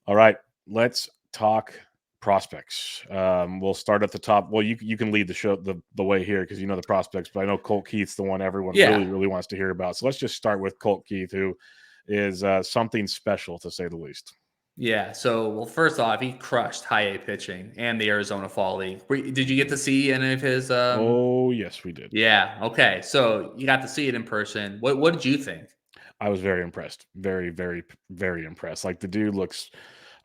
All right, let's talk prospects. We'll start at the top. Well, you can lead the show the way here because you know the prospects, but I know Colt Keith's the one everyone really wants to hear about. So let's just start with Colt Keith, who is something special to say the least. Yeah. So, first off, he crushed high A pitching and the Arizona Fall League. Did you get to see any of his? Oh, yes, we did. Yeah. Okay. So you got to see it in person. What did you think? I was very impressed. Very, very, very impressed. Like the dude looks.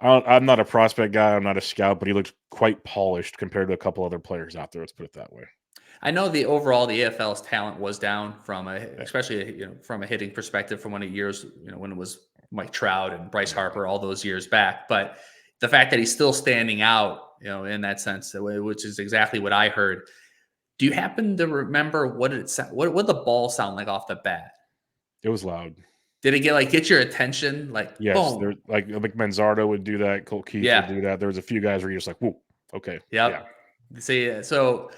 I'm not a prospect guy. I'm not a scout, but he looks quite polished compared to a couple other players out there. Let's put it that way. I know the AFL's talent was down especially from a hitting perspective from when it was Mike Trout and Bryce Harper all those years back. But the fact that he's still standing out, in that sense, which is exactly what I heard. Do you happen to remember what the ball sound like off the bat? It was loud. Did it get your attention? Like, yes, boom. like Manzardo would do that. Colt Keith would do that. There was a few guys where you're just like, whoa, okay. Yep. Yeah. See, so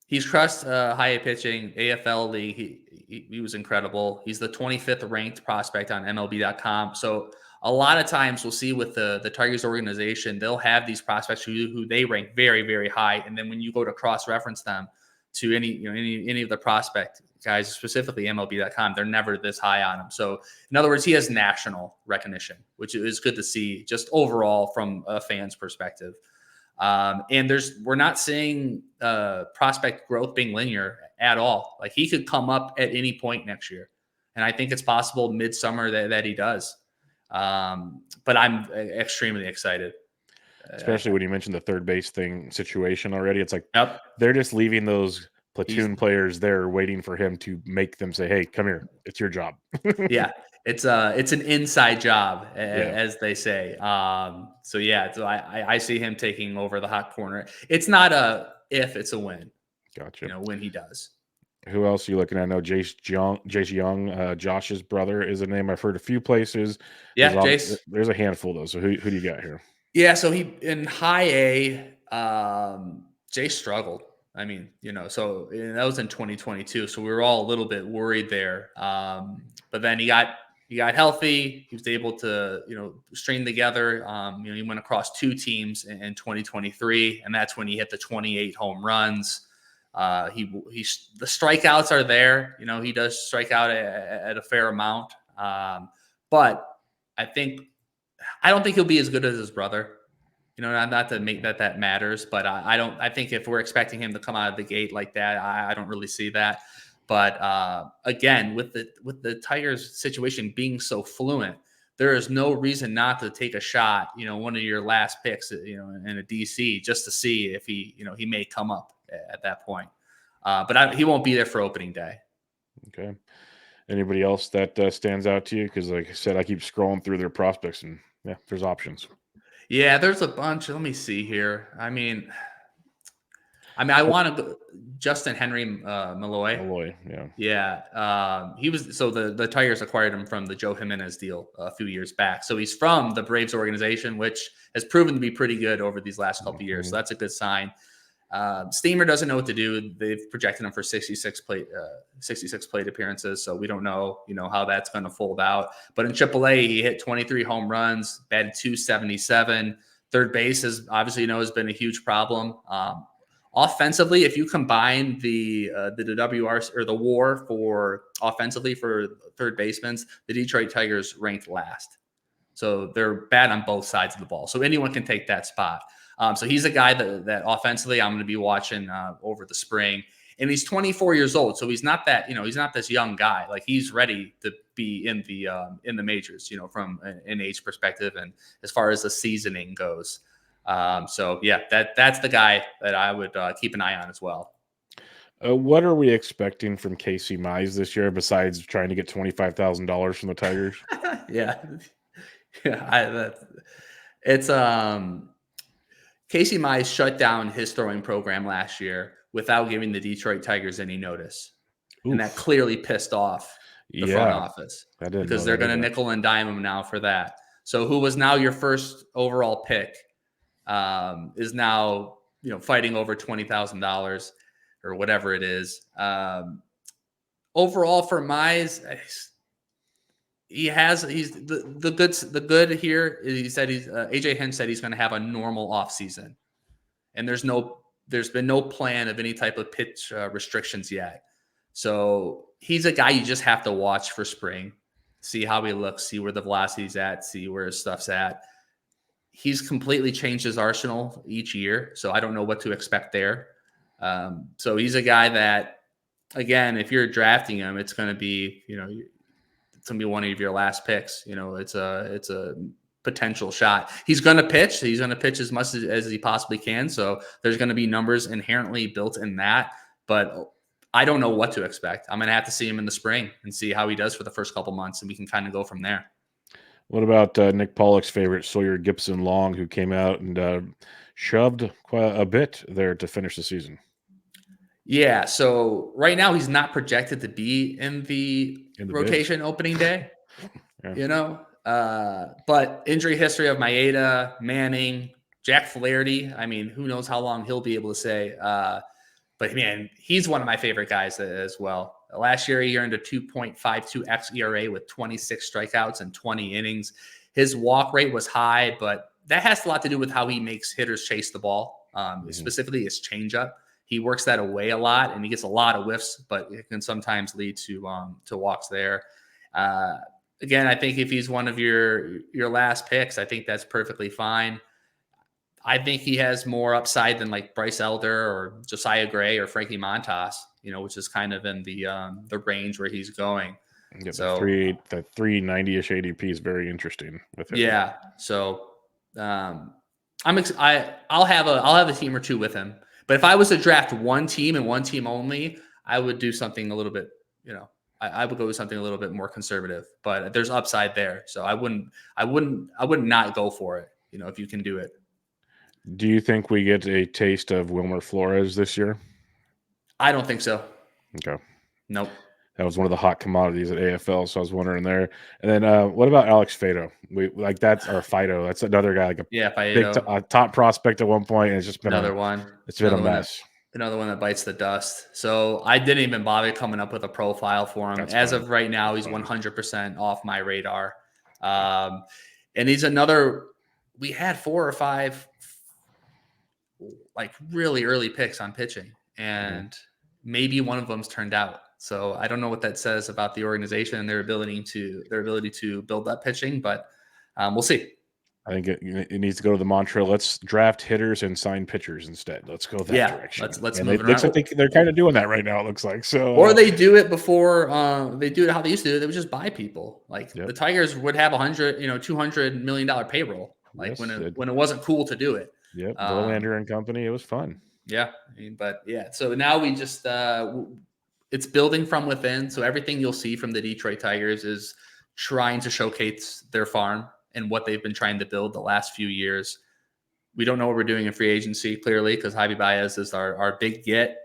he's crushed high A pitching, AFL league. He was incredible. He's the 25th ranked prospect on MLB.com. So a lot of times we'll see with the Tigers organization, they'll have these prospects who they rank very, very high. And then when you go to cross-reference them to any of the prospect guys, specifically MLB.com, they're never this high on him. So in other words, he has national recognition, which is good to see just overall from a fan's perspective. And we're not seeing prospect growth being linear at all. Like he could come up at any point next year. And I think it's possible midsummer that he does. But I'm extremely excited. Especially when you mentioned the third base situation already. It's like they're just leaving those platoon players there waiting for him to make them say, hey, come here. It's your job. Yeah. It's an inside job, as they say. So I see him taking over the hot corner. It's not a if, it's a when. Gotcha. When he does. Who else are you looking at? I know Jace Young, Josh's brother is a name I've heard a few places. Yeah, Jace. There's a handful though. So who do you got here? Yeah, so he in high A, Jace struggled. I mean, so that was in 2022. So we were all a little bit worried there. But then he got healthy. He was able to, string together. He went across two teams in 2023, and that's when he hit the 28 home runs. The strikeouts are there. He does strike out at a fair amount. But I don't think he'll be as good as his brother. Not to make that matters, but I think if we're expecting him to come out of the gate like that, I don't really see that. But again, with the Tigers situation being so fluent, there is no reason not to take a shot, one of your last picks, in a DC, just to see if he may come up at that point. But he won't be there for opening day. Okay. Anybody else that stands out to you? Because like I said, I keep scrolling through their prospects and yeah, there's options. Yeah, there's a bunch. Let me see here. I want to Justin Henry Malloy. Malloy, yeah. Yeah. He was, so the Tigers acquired him from the Joe Jimenez deal a few years back. So he's from the Braves organization, which has proven to be pretty good over these last couple of years. So that's a good sign. Steamer doesn't know what to do. They've projected him for 66 plate appearances. So we don't know, how that's going to fold out. But in AAA, he hit 23 home runs, batted .277. Third base has obviously, has been a huge problem. Offensively, if you combine the WR or the WAR for offensively for third basemen, the Detroit Tigers ranked last. So they're bad on both sides of the ball. So anyone can take that spot. So he's a guy that offensively I'm going to be watching over the spring. And he's 24 years old, so he's not that, he's not this young guy. Like, he's ready to be in the majors, from an age perspective and as far as the seasoning goes. So yeah, that's the guy that I would keep an eye on as well. What are we expecting from Casey Mize this year besides trying to get $25,000 from the Tigers? Yeah. It's Casey Mize shut down his throwing program last year without giving the Detroit Tigers any notice. Oof. And that clearly pissed off the front office because they're going to nickel and dime him now for that. So who was now your first overall pick is now, fighting over $20,000 or whatever it is. Overall for Mize, he's the good here. He said AJ Hinch said he's going to have a normal off season, and there's been no plan of any type of pitch restrictions yet. So he's a guy you just have to watch for spring, see how he looks, see where the velocity's at, see where his stuff's at. He's completely changed his arsenal each year, so I don't know what to expect there. So he's a guy that, again, if you're drafting him, it's going to be, it's going to be one of your last picks. It's a potential shot. He's going to pitch. He's going to pitch as much as he possibly can. So there's going to be numbers inherently built in that. But I don't know what to expect. I'm going to have to see him in the spring and see how he does for the first couple months, and we can kind of go from there. What about Nick Pollock's favorite, Sawyer Gibson Long, who came out and shoved quite a bit there to finish the season? Yeah, so right now he's not projected to be in the rotation opening day, Yeah. But injury history of Maeda, Manning, Jack Flaherty. I mean, who knows how long he'll be able to say. But man, he's one of my favorite guys as well. Last year, he earned a 2.52x ERA with 26 strikeouts and 20 innings. His walk rate was high, but that has a lot to do with how he makes hitters chase the ball, specifically his changeup. He works that away a lot, and he gets a lot of whiffs, but it can sometimes lead to walks there. Again, I think if he's one of your last picks, I think that's perfectly fine. I think he has more upside than like Bryce Elder or Josiah Gray or Frankie Montas, which is kind of in the range where he's going. Yeah, so the 390-ish ADP is very interesting with him. Yeah. So I'll have a team or two with him. But if I was to draft one team and one team only, I would do something a little bit, I would go with something a little bit more conservative. But there's upside there, so I would not go for it. If you can do it. Do you think we get a taste of Wilmer Flores this year? I don't think so. Okay. Nope. That was one of the hot commodities at AFL, so I was wondering there. And then what about Alex Faedo? That's our Fido. That's another guy, like a big top prospect at one point, and it's just been another one. It's been a mess. Another one that bites the dust. So I didn't even bother coming up with a profile for him. As of right now, he's 100% off my radar. And he's another. We had 4 or 5 like really early picks on pitching, and maybe one of them's turned out. So I don't know what that says about the organization and their ability to build that pitching, but we'll see. I think it needs to go to the mantra. Let's draft hitters and sign pitchers instead. Let's go that direction. Let's And move it it looks around. like they're kind of doing that right now. It looks like so. Or they do it before they do it how they used to do it. They would just buy people. Like Yep. the Tigers would have $200 million payroll. Like Yes, when it wasn't cool to do it. Yep, Verlander and company. It was fun. Yeah, but yeah. So now we just it's building from within. So everything you'll see from the Detroit Tigers is trying to showcase their farm and what they've been trying to build the last few years. We don't know what we're doing in free agency, clearly, because Javi Baez is our big get.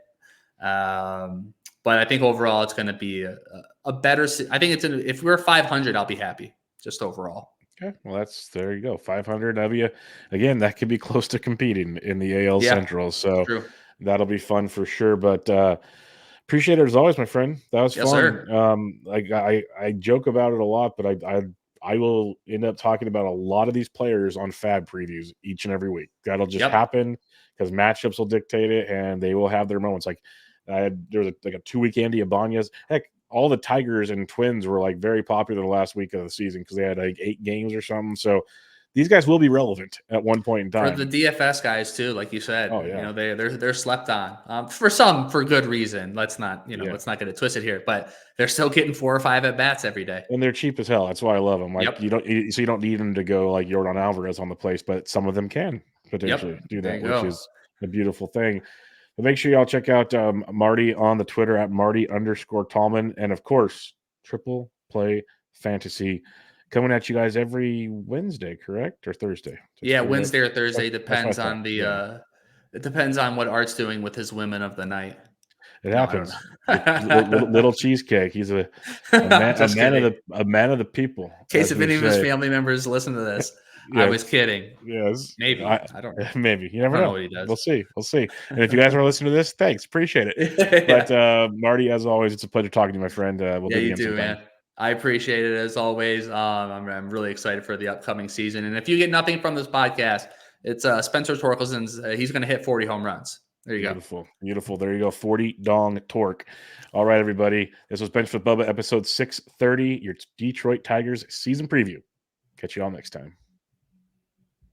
But I think overall it's going to be a better. I think if we're 500, I'll be happy just overall. Okay, well there you go. 500 of you. Again, that could be close to competing in the AL Central. So true. That'll be fun for sure. But appreciate it as always, my friend. That was Yes, fun. Sir. I joke about it a lot, but I will end up talking about a lot of these players on Fab previews each and every week. That'll just happen because matchups will dictate it, and they will have their moments. Like there was a 2-week Andy Ibanez. Heck, all the Tigers and Twins were like very popular the last week of the season because they had like 8 games or something. So these guys will be relevant at one point in time. For the DFS guys too, like you said. Oh, yeah. They're slept on. For some, for good reason. Let's not let's not get it twisted here. But they're still getting 4 or 5 at bats every day, and they're cheap as hell. That's why I love them. Like you don't need them to go like Yordan Alvarez on the place, but some of them can potentially do that, which is a beautiful thing. But make sure y'all check out Marty on the Twitter at Marty_Tallman, and of course, Triple Play Fantasy coming at you guys every Wednesday, correct, or Thursday? Wednesday or Thursday depends on the. It depends on what Art's doing with his women of the night. It happens. Little cheesecake. He's a man of the people. In case if any of his family members listen to this, I was kidding. Yes, maybe I don't know. Maybe you never know. What he does. We'll see. And if you guys are listening to this, thanks, appreciate it. But Marty, as always, it's a pleasure talking to you, my friend. We'll do it again sometime. Man. I appreciate it as always. I'm really excited for the upcoming season. And if you get nothing from this podcast, it's Spencer Torkelson's. He's going to hit 40 home runs. There you go. Beautiful. There you go. 40 dong torque. All right, everybody. This was Bench with Bubba, episode 630, your Detroit Tigers season preview. Catch you all next time.